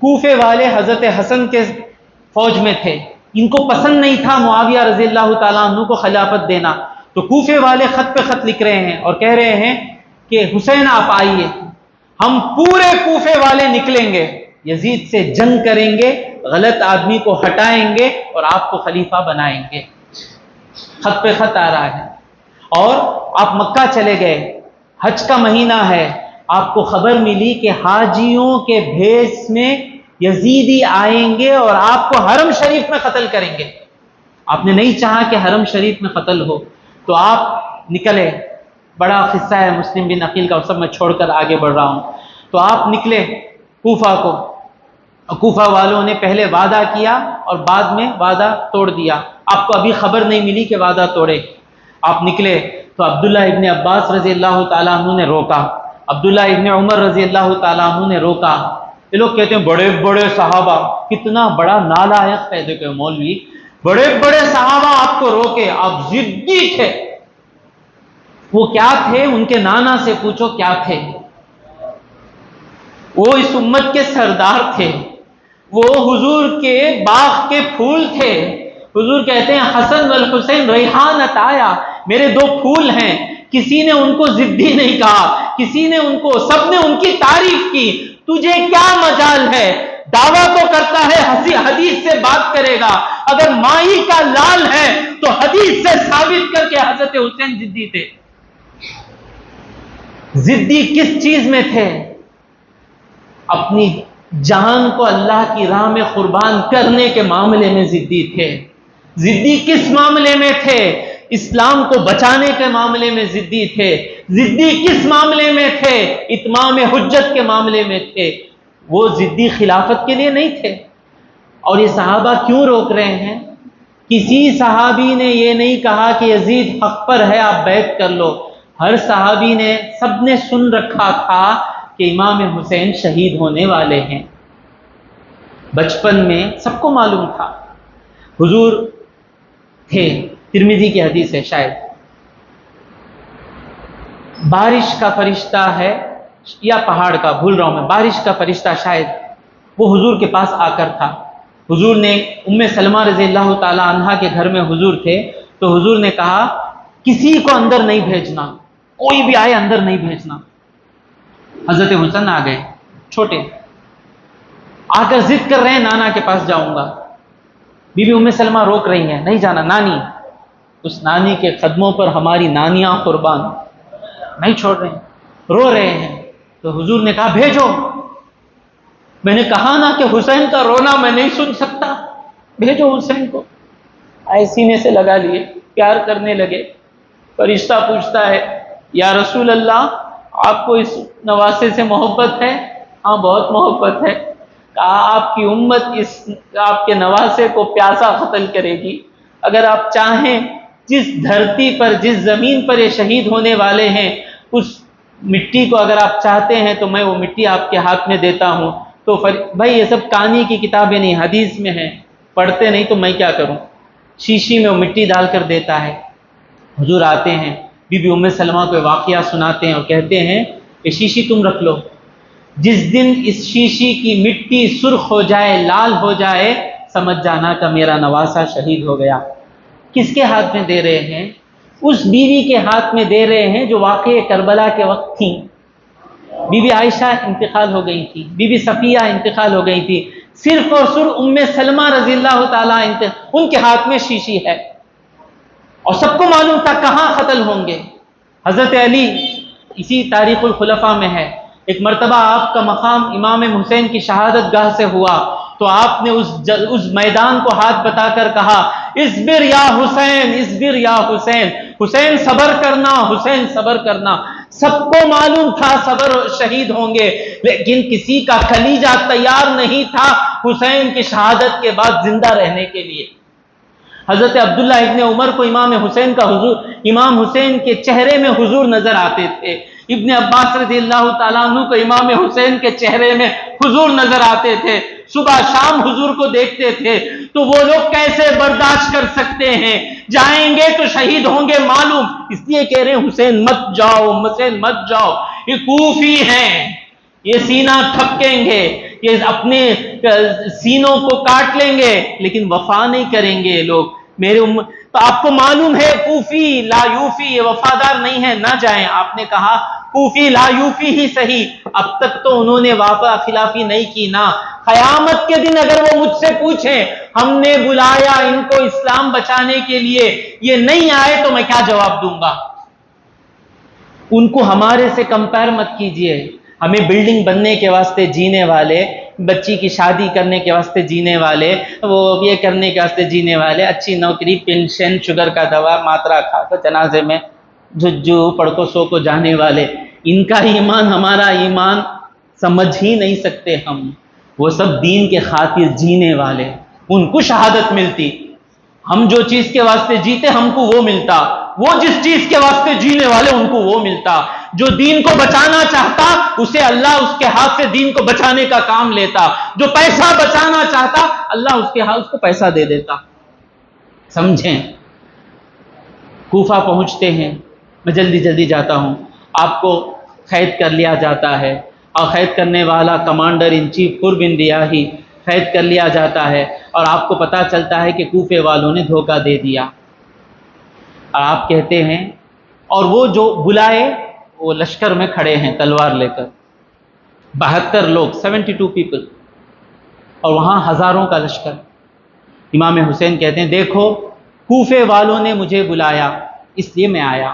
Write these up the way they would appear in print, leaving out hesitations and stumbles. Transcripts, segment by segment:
کوفے والے حضرت حسن کے فوج میں تھے، ان کو پسند نہیں تھا معاویہ رضی اللہ تعالیٰ عنہ کو خلافت دینا، تو کوفے والے خط پہ خط لکھ رہے ہیں اور کہہ رہے ہیں کہ حسین آپ آئیے، ہم پورے کوفے والے نکلیں گے، یزید سے جنگ کریں گے، غلط آدمی کو ہٹائیں گے اور آپ کو خلیفہ بنائیں گے۔ خط پہ خط آ رہا ہے، اور آپ مکہ چلے گئے، حج کا مہینہ ہے، آپ کو خبر ملی کہ حاجیوں کے بھیس میں یزیدی آئیں گے اور آپ کو حرم شریف میں قتل کریں گے۔ آپ نے نہیں چاہا کہ حرم شریف میں قتل ہو، تو آپ نکلے۔ بڑا قصہ ہے مسلم بن عقیل کا، وہ سب میں چھوڑ کر آگے بڑھ رہا ہوں۔ تو آپ نکلے کوفہ کو، کوفہ والوں نے پہلے وعدہ کیا اور بعد میں وعدہ توڑ دیا، آپ کو ابھی خبر نہیں ملی کہ وعدہ توڑے۔ آپ نکلے تو عبداللہ ابن عباس رضی اللہ تعالیٰ عنہ نے روکا، عبداللہ ابن عمر رضی اللہ تعالیٰ عنہ نے روکا۔ یہ لوگ کہتے ہیں بڑے بڑے صحابہ، کتنا بڑا نالائق ہے، دیکھو مولوی، بڑے بڑے صحابہ آپ کو روکے، آپ ضدی تھے۔ وہ کیا تھے؟ ان کے نانا سے پوچھو کیا تھے۔ وہ اس امت کے سردار تھے، وہ حضور کے باغ کے پھول تھے۔ حضور کہتے ہیں حسن والحسین ریحانت آیا، میرے دو پھول ہیں۔ کسی نے ان کو ضدی نہیں کہا، کسی نے ان کو، سب نے ان کی تعریف کی۔ تجھے کیا مجال ہے؟ دعویٰ تو کرتا ہے حدیث سے بات کرے گا، اگر مائی کا لال ہے تو حدیث سے ثابت کر کے حضرت حسین ضدی تھے۔ ضدی کس چیز میں تھے؟ اپنی جان کو اللہ کی راہ میں قربان کرنے کے معاملے میں ضدی تھے۔ ضدی کس معاملے میں تھے؟ اسلام کو بچانے کے معاملے میں ضدی تھے۔ ضدی کس معاملے میں تھے؟ اتمام حجت کے معاملے میں تھے۔ وہ ضدی خلافت کے لیے نہیں تھے۔ اور یہ صحابہ کیوں روک رہے ہیں؟ کسی صحابی نے یہ نہیں کہا کہ یزید حق پر ہے آپ بیعت کر لو۔ ہر صحابی نے، سب نے سن رکھا تھا کہ امام حسین شہید ہونے والے ہیں۔ بچپن میں سب کو معلوم تھا۔ حضور تھے، ترمذی کی حدیث ہے شاید، بارش کا فرشتہ ہے یا پہاڑ کا، بھول رہا ہوں میں، بارش کا فرشتہ شاید، وہ حضور کے پاس آ کر تھا۔ حضور نے، ام سلمہ رضی اللہ تعالی عنہا کے گھر میں حضور تھے، تو حضور نے کہا کسی کو اندر نہیں بھیجنا، کوئی بھی آئے اندر نہیں بھیجنا۔ حضرت حسن آ گئے، چھوٹے، آ کر ضد کر رہے ہیں نانا کے پاس جاؤں گا۔ بی بی ام سلمہ روک رہی ہیں، نہیں جانا نانی، اس نانی کے قدموں پر ہماری نانیاں قربان، نہیں چھوڑ رہے ہیں، رو رہے ہیں۔ تو حضور نے کہا بھیجو۔ میں نے کہا نا کہ حسین کا رونا میں نہیں سن سکتا، بھیجو حسین کو۔ آئے سینے سے لگا لیے، پیار کرنے لگے۔ فرشتہ پوچھتا ہے یا رسول اللہ آپ کو اس نواسے سے محبت ہے؟ ہاں بہت محبت ہے۔ کہا آپ کی امت اس آپ کے نواسے کو پیاسا قتل کرے گی، اگر آپ چاہیں جس دھرتی پر، جس زمین پر یہ شہید ہونے والے ہیں، اس مٹی کو اگر آپ چاہتے ہیں تو میں وہ مٹی آپ کے ہاتھ میں دیتا ہوں۔ تو بھائی یہ سب کہانی کی کتابیں نہیں، حدیث میں ہیں، پڑھتے نہیں تو میں کیا کروں؟ شیشی میں وہ مٹی ڈال کر دیتا ہے۔ حضور آتے ہیں، بی بی ام سلمہ کو واقعہ سناتے ہیں اور کہتے ہیں کہ شیشی تم رکھ لو، جس دن اس شیشی کی مٹی سرخ ہو جائے، لال ہو جائے، سمجھ جانا کہ میرا نواسہ شہید ہو گیا۔ کس کے ہاتھ میں دے رہے ہیں؟ اس بیوی کے ہاتھ میں دے رہے ہیں جو واقعہ کربلا کے وقت تھیں۔ بی بی عائشہ انتقال ہو گئی تھی، بی بی صفیہ انتقال ہو گئی تھی، صرف اور صرف ام سلمہ رضی اللہ تعالیٰ ان کے ہاتھ میں شیشی ہے، اور سب کو معلوم تھا کہاں قتل ہوں گے۔ حضرت علی، اسی تاریخ الخلفاء میں ہے، ایک مرتبہ آپ کا مقام امام حسین کی شہادت گاہ سے ہوا، تو آپ نے اس میدان کو ہاتھ بتا کر کہا اصبر یا حسین، اصبر یا حسین، حسین صبر کرنا، حسین صبر کرنا۔ سب کو معلوم تھا صبر شہید ہوں گے، لیکن کسی کا کلیجہ تیار نہیں تھا حسین کی شہادت کے بعد زندہ رہنے کے لیے۔ حضرت عبداللہ ابن عمر کو امام حسین کا حضور، امام حسین کے چہرے میں حضور نظر آتے تھے۔ ابن عباس رضی اللہ تعالیٰ عنہ کو امام حسین کے چہرے میں حضور نظر آتے تھے، صبح شام حضور کو دیکھتے تھے۔ تو وہ لوگ کیسے برداشت کر سکتے ہیں؟ جائیں گے تو شہید ہوں گے معلوم، اس لیے کہہ رہے ہیں حسین مت جاؤ، حسین مت جاؤ، یہ کوفی ہیں، یہ سینہ ٹھپکیں گے، یہ اپنے سینوں کو کاٹ لیں گے لیکن وفا نہیں کریں گے لوگ میرے تو آپ کو معلوم ہے کوفی لا یوفی یہ وفادار نہیں ہے نہ جائیں. آپ نے کہا کوفی لا یوفی ہی صحیح, اب تک تو انہوں نے وفا خلافی نہیں کی نا. قیامت کے دن اگر وہ مجھ سے پوچھیں ہم نے بلایا ان کو اسلام بچانے کے لیے, یہ نہیں آئے, تو میں کیا جواب دوں گا؟ ان کو ہمارے سے کمپیئر مت کیجئے. ہمیں بلڈنگ بننے کے واسطے جینے والے, بچی کی شادی کرنے کے واسطے جینے والے, وہ یہ کرنے کے واسطے جینے والے, اچھی نوکری, پینشن, شوگر کا دوا, ماترا کھا کر جنازے میں جھجو پڑکو سو کو جانے والے, ان کا ایمان ہمارا ایمان سمجھ ہی نہیں سکتے ہم. وہ سب دین کے خاطر جینے والے, ان کو شہادت ملتی. ہم جو چیز کے واسطے جیتے ہم کو وہ ملتا, وہ جس چیز کے واسطے جینے والے ان کو وہ ملتا. جو دین کو بچانا چاہتا اسے اللہ اس کے ہاتھ سے دین کو بچانے کا کام لیتا. جو پیسہ بچانا چاہتا اللہ اس کے ہاتھ اس کو پیسہ دے دیتا. سمجھیں. کوفہ پہنچتے ہیں, میں جلدی جلدی جاتا ہوں. آپ کو قید کر لیا جاتا ہے, اور قید کرنے والا کمانڈر ان چیف حر بن ریاحی قید کر لیا جاتا ہے, اور آپ کو پتہ چلتا ہے کہ کوفے والوں نے دھوکہ دے دیا. اور آپ کہتے ہیں, اور وہ جو بلائے وہ لشکر میں کھڑے ہیں تلوار لے کر, 72 لوگ, 72 پیپل, اور وہاں ہزاروں کا لشکر. امام حسین کہتے ہیں دیکھو کوفے والوں نے مجھے بلایا اس لیے میں آیا.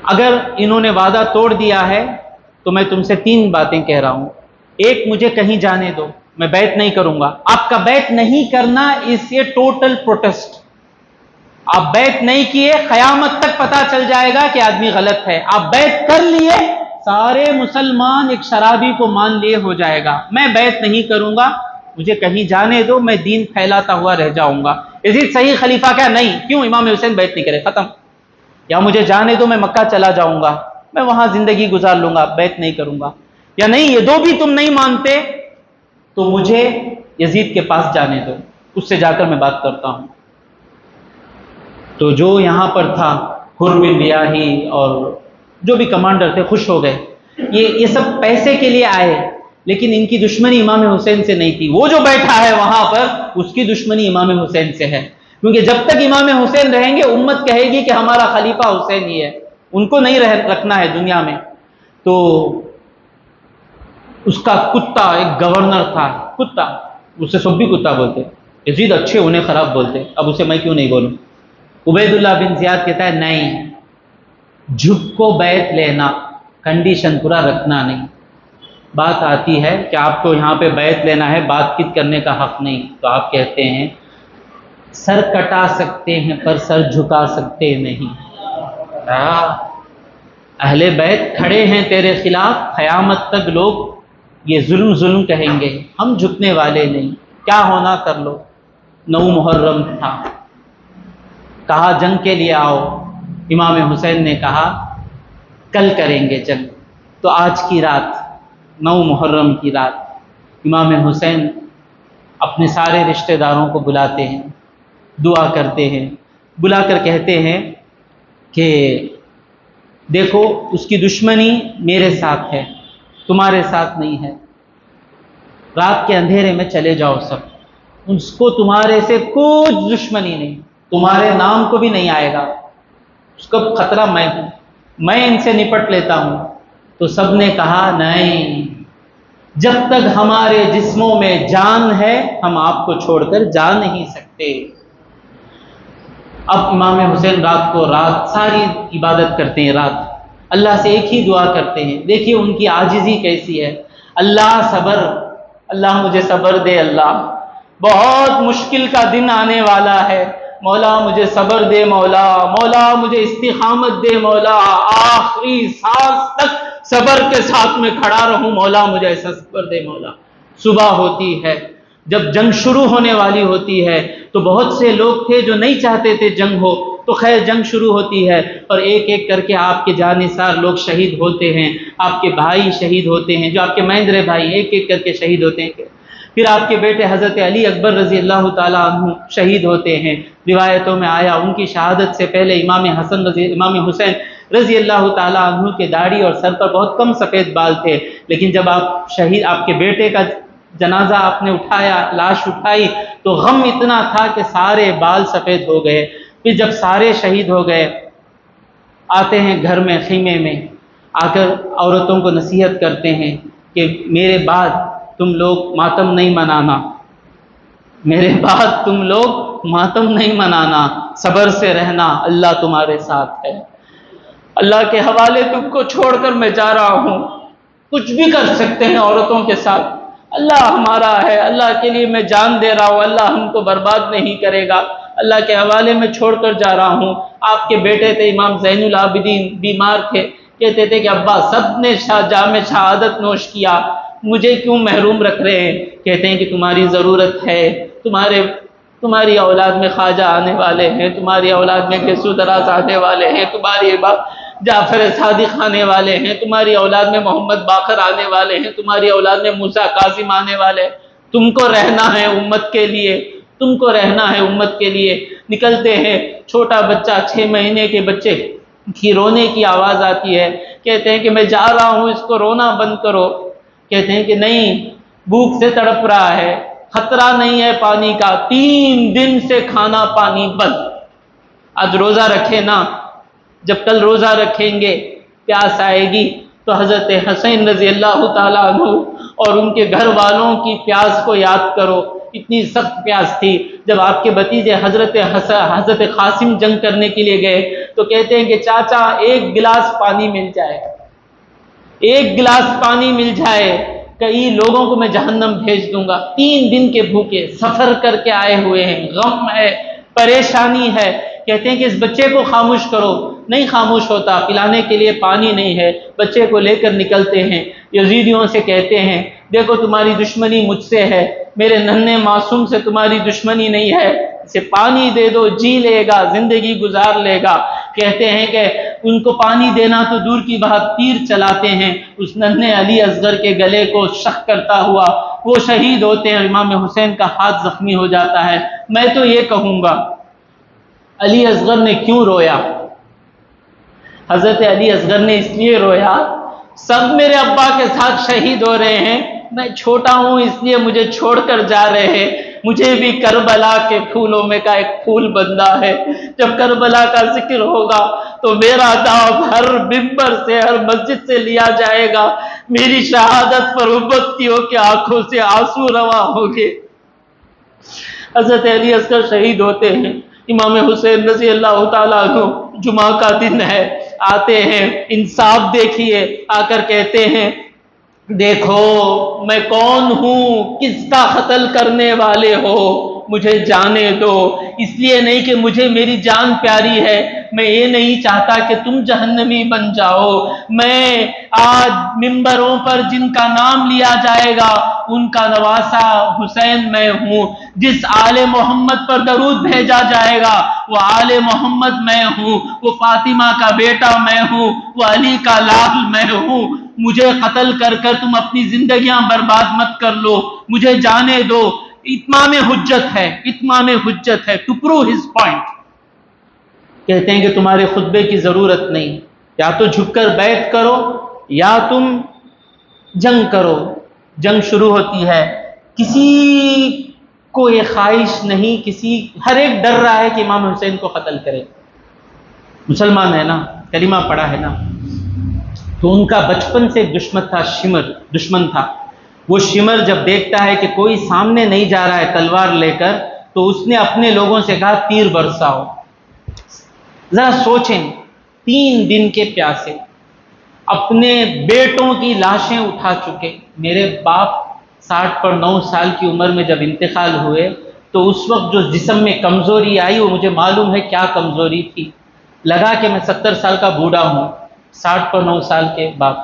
اگر انہوں نے وعدہ توڑ دیا ہے تو میں تم سے 3 باتیں کہہ رہا ہوں. ایک, مجھے کہیں جانے دو, میں بیعت نہیں کروں گا. آپ کا بیعت نہیں کرنا اس یہ ٹوٹل پروٹیسٹ. آپ بیعت نہیں کیے, قیامت تک پتہ چل جائے گا کہ آدمی غلط ہے. آپ بیعت کر لیے, سارے مسلمان ایک شرابی کو مان لیے ہو جائے گا. میں بیعت نہیں کروں گا, مجھے کہیں جانے دو, میں دین پھیلاتا ہوا رہ جاؤں گا. یزید صحیح خلیفہ کیا؟ نہیں. کیوں؟ امام حسین بیعت نہیں کرے, ختم. یا مجھے جانے دو, میں مکہ چلا جاؤں گا, میں وہاں زندگی گزار لوں گا, بیعت نہیں کروں گا. یا نہیں, یہ 2 بھی تم نہیں مانتے تو مجھے یزید کے پاس جانے دو, اس سے جا کر میں بات کرتا ہوں. تو جو یہاں پر تھا حر بن ریاحی اور جو بھی کمانڈر تھے خوش ہو گئے. یہ سب پیسے کے لیے آئے, لیکن ان کی دشمنی امام حسین سے نہیں تھی. وہ جو بیٹھا ہے وہاں پر اس کی دشمنی امام حسین سے ہے, کیونکہ جب تک امام حسین رہیں گے امت کہے گی کہ ہمارا خلیفہ حسین ہی ہے, ان کو نہیں رکھنا ہے دنیا میں. تو اس کا کتا, ایک گورنر تھا, کتا, اسے سب بھی کتا بولتے, یزید اچھے انہیں خراب بولتے, اب اسے میں کیوں نہیں بولوں. عبید اللہ بن زیاد کہتا ہے نہیں, جھک کو بیعت لینا, کنڈیشن پورا رکھنا نہیں. بات آتی ہے کہ آپ کو یہاں پہ بیعت لینا ہے, بات چیت کرنے کا حق نہیں. تو آپ کہتے ہیں سر کٹا سکتے ہیں پر سر جھکا سکتے نہیں. اہل بیت کھڑے ہیں تیرے خلاف, قیامت تک لوگ یہ ظلم کہیں گے, ہم جھکنے والے نہیں. کیا ہونا کر لو. 9 محرم تھا, کہا جنگ کے لیے آؤ. امام حسین نے کہا کل کریں گے جنگ. تو آج کی رات, 9 محرم کی رات, امام حسین اپنے سارے رشتہ داروں کو بلاتے ہیں, دعا کرتے ہیں, بلا کر کہتے ہیں کہ دیکھو اس کی دشمنی میرے ساتھ ہے, تمہارے ساتھ نہیں ہے. رات کے اندھیرے میں چلے جاؤ سب, اس کو تمہارے سے کچھ دشمنی نہیں, تمہارے نام کو بھی نہیں آئے گا. اس کا خطرہ میں ہوں, میں ان سے نپٹ لیتا ہوں. تو سب نے کہا نہیں, جب تک ہمارے جسموں میں جان ہے ہم آپ کو چھوڑ کر جا نہیں سکتے. اب امام حسین رات ساری عبادت کرتے ہیں, رات اللہ سے ایک ہی دعا کرتے ہیں. دیکھیے ان کی عاجزی کیسی ہے. اللہ صبر, اللہ مجھے صبر دے, اللہ بہت مشکل کا دن آنے والا ہے, مولا مجھے صبر دے, مولا مولا مجھے استقامت دے, مولا آخری سانس تک صبر کے ساتھ میں کھڑا رہوں, مولا مجھے ایسا صبر دے, مولا. صبح ہوتی ہے, جب جنگ شروع ہونے والی ہوتی ہے تو بہت سے لوگ تھے جو نہیں چاہتے تھے جنگ ہو, تو خیر جنگ شروع ہوتی ہے اور ایک ایک کر کے آپ کے جانثار لوگ شہید ہوتے ہیں, آپ کے بھائی شہید ہوتے ہیں, جو آپ کے مہندرے بھائی ایک ایک کر کے شہید ہوتے ہیں. پھر آپ کے بیٹے حضرت علی اکبر رضی اللہ تعالیٰ عنہ شہید ہوتے ہیں. روایتوں میں آیا ان کی شہادت سے پہلے امام حسین رضی اللہ تعالیٰ عنہ کے داڑھی اور سر پر بہت کم سفید بال تھے, لیکن جب آپ شہید آپ کے بیٹے کا جنازہ آپ نے اٹھایا، لاش اٹھائی، تو غم اتنا تھا کہ سارے بال سفید ہو گئے۔ پھر جب سارے شہید ہو گئے، آتے ہیں گھر میں خیمے میں، آ کر عورتوں کو نصیحت کرتے ہیں کہ میرے بعد تم لوگ ماتم نہیں منانا، میرے بعد تم لوگ ماتم نہیں منانا، صبر سے رہنا، اللہ تمہارے ساتھ ہے، اللہ کے حوالے تم کو چھوڑ کر میں جا رہا ہوں، کچھ بھی کر سکتے ہیں عورتوں کے ساتھ، اللہ ہمارا ہے، اللہ کے لیے میں جان دے رہا ہوں، اللہ ہم کو برباد نہیں کرے گا، اللہ کے حوالے میں چھوڑ کر جا رہا ہوں۔ آپ کے بیٹے تھے امام زین العابدین، بیمار تھے، کہتے تھے کہ ابا سب نے جام شہادت نوش کیا، مجھے کیوں محروم رکھ رہے ہیں؟ کہتے ہیں کہ تمہاری ضرورت ہے، تمہاری اولاد میں خواجہ آنے والے ہیں، تمہاری اولاد میں گیسو دراز آنے والے ہیں، تمہاری جعفر صادق آنے والے ہیں، تمہاری اولاد میں محمد باقر آنے والے ہیں، تمہاری اولاد میں موسیٰ کاظم آنے والے ہیں، تم کو رہنا ہے امت کے لیے، تم کو رہنا ہے امت کے لیے۔ نکلتے ہیں، چھوٹا بچہ 6 مہینے کے بچے کی رونے کی آواز آتی ہے، کہتے ہیں کہ میں جا رہا ہوں، اس کو رونا بند کرو، کہتے ہیں کہ نہیں، بھوک سے تڑپ رہا ہے، خطرہ نہیں ہے پانی کا، 3 دن سے کھانا پانی بند، آج روزہ رکھے نا، جب کل روزہ رکھیں گے پیاس آئے گی تو حضرت حسین رضی اللہ تعالیٰ عنہ اور ان کے گھر والوں کی پیاس کو یاد کرو، اتنی سخت پیاس تھی۔ جب آپ کے بھتیجے حضرت قاسم جنگ کرنے کے لیے گئے تو کہتے ہیں کہ چاچا 1 گلاس پانی مل جائے، 1 گلاس پانی مل جائے، کئی لوگوں کو میں جہنم بھیج دوں گا۔ 3 دن کے بھوکے سفر کر کے آئے ہوئے ہیں، غم ہے، پریشانی ہے، کہتے ہیں کہ اس بچے کو خاموش کرو، نہیں خاموش ہوتا، پلانے کے لیے پانی نہیں ہے، بچے کو لے کر نکلتے ہیں، یزیدیوں سے کہتے ہیں دیکھو تمہاری دشمنی مجھ سے ہے، میرے ننھے معصوم سے تمہاری دشمنی نہیں ہے، اسے پانی دے دو، جی لے گا، زندگی گزار لے گا۔ کہتے ہیں کہ ان کو پانی دینا تو دور کی بات، تیر چلاتے ہیں، اس ننھے علی اصغر کے گلے کو شق کرتا ہوا وہ شہید ہوتے ہیں، امام حسین کا ہاتھ زخمی ہو جاتا ہے۔ میں تو یہ کہوں گا علی اصغر نے کیوں رویا؟ حضرت علی اصغر نے اس لیے رویا، سب میرے ابا کے ساتھ شہید ہو رہے ہیں، میں چھوٹا ہوں اس لیے مجھے چھوڑ کر جا رہے ہیں، مجھے بھی کربلا کے پھولوں میں کا ایک پھول بندہ ہے، جب کربلا کا ذکر ہوگا تو میرا نام ہر ممبر سے، ہر مسجد سے لیا جائے گا، میری شہادت پر امتیوں کی آنکھوں سے آنسو رواں ہوں گے۔ حضرت علی اصغر شہید ہوتے ہیں، امام حسین رضی اللہ تعالیٰ عنہ جمعہ کا دن ہے، آتے ہیں، انصاف دیکھیے، آ کر کہتے ہیں دیکھو میں کون ہوں، کس کا قتل کرنے والے ہو، مجھے جانے دو، اس لیے نہیں کہ مجھے میری جان پیاری ہے، میں یہ نہیں چاہتا کہ تم جہنمی بن جاؤ، میں آج ممبروں پر جن کا نام لیا جائے گا ان کا نواسا حسین میں ہوں، جس آل محمد پر درود بھیجا جائے گا وہ آل محمد میں ہوں، وہ فاطمہ کا بیٹا میں ہوں، وہ علی کا لال میں ہوں، مجھے قتل کر کر تم اپنی زندگیاں برباد مت کر لو، مجھے جانے دو۔ اتمام حجت ہے، اتمام حجت ہے، ٹو پروو ہز پوائنٹ۔ کہتے ہیں کہ تمہارے خطبے کی ضرورت نہیں، یا تو جھک کر بیعت کرو یا تم جنگ کرو۔ جنگ شروع ہوتی ہے، کسی کو یہ خواہش نہیں، ہر ایک ڈر رہا ہے کہ امام حسین کو قتل کرے، مسلمان ہے نا، کلمہ پڑھا ہے نا۔ تو ان کا بچپن سے ایک دشمن تھا، وہ شمر جب دیکھتا ہے کہ کوئی سامنے نہیں جا رہا ہے تلوار لے کر تو اس نے اپنے لوگوں سے کہا تیر برساؤ۔ ذرا سوچیں، 3 دن کے پیاسے، اپنے بیٹوں کی لاشیں اٹھا چکے، میرے باپ 60 پر 9 سال کی عمر میں جب انتقال ہوئے تو اس وقت جو جسم میں کمزوری آئی وہ مجھے معلوم ہے کیا کمزوری تھی، لگا کہ میں 70 سال کا بوڑھا ہوں، 60 پر 9 سال کے بعد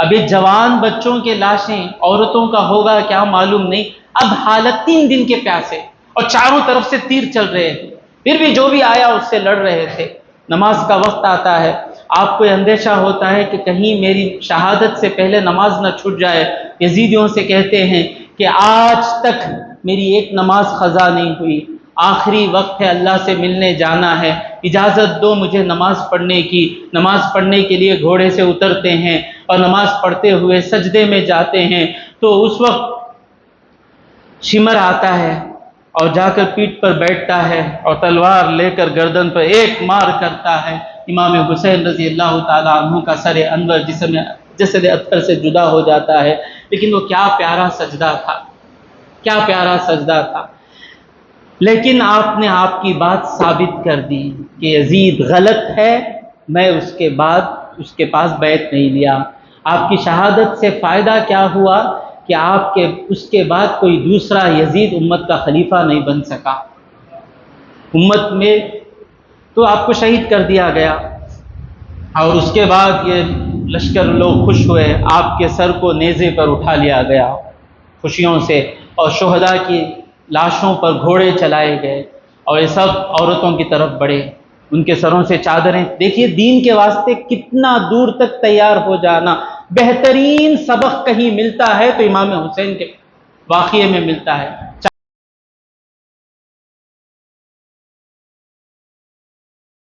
ابھی جوان بچوں کے لاشیں، عورتوں کا ہوگا کیا معلوم نہیں، اب حالت 3 دن کے پیاسے اور چاروں طرف سے تیر چل رہے ہیں، پھر بھی جو بھی آیا اس سے لڑ رہے تھے۔ نماز کا وقت آتا ہے، آپ کو اندیشہ ہوتا ہے کہ کہیں میری شہادت سے پہلے نماز نہ چھوٹ جائے، یزیدیوں سے کہتے ہیں کہ آج تک میری ایک نماز قضا نہیں ہوئی، آخری وقت ہے، اللہ سے ملنے جانا ہے۔ اجازت دو مجھے نماز پڑھنے کی۔ نماز پڑھنے کے لیے گھوڑے سے اترتے ہیں اور نماز پڑھتے ہوئے سجدے میں جاتے ہیں، تو اس وقت شمر آتا ہے اور جا کر پیٹھ پر بیٹھتا ہے اور تلوار لے کر گردن پر ایک مار کرتا ہے۔ امام حسین رضی اللہ تعالیٰ عنہ کا سر انور جسد اطہر سے جدا ہو جاتا ہے۔ لیکن وہ کیا پیارا سجدہ تھا، کیا پیارا سجدہ تھا۔ لیکن آپ نے آپ کی بات ثابت کر دی کہ یزید غلط ہے، میں اس کے بعد اس کے پاس بیعت نہیں لیا۔ آپ کی شہادت سے فائدہ کیا ہوا کہ آپ کے اس کے بعد کوئی دوسرا یزید امت کا خلیفہ نہیں بن سکا امت میں، تو آپ کو شہید کر دیا گیا۔ اور اس کے بعد یہ لشکر لوگ خوش ہوئے، آپ کے سر کو نیزے پر اٹھا لیا گیا خوشیوں سے، اور شہداء کی لاشوں پر گھوڑے چلائے گئے، اور یہ سب عورتوں کی طرف بڑھے، ان کے سروں سے چادریں۔ دیکھیے دین کے واسطے کتنا دور تک تیار ہو جانا۔ بہترین سبق کہیں ملتا ہے تو امام حسین کے واقعے میں ملتا ہے۔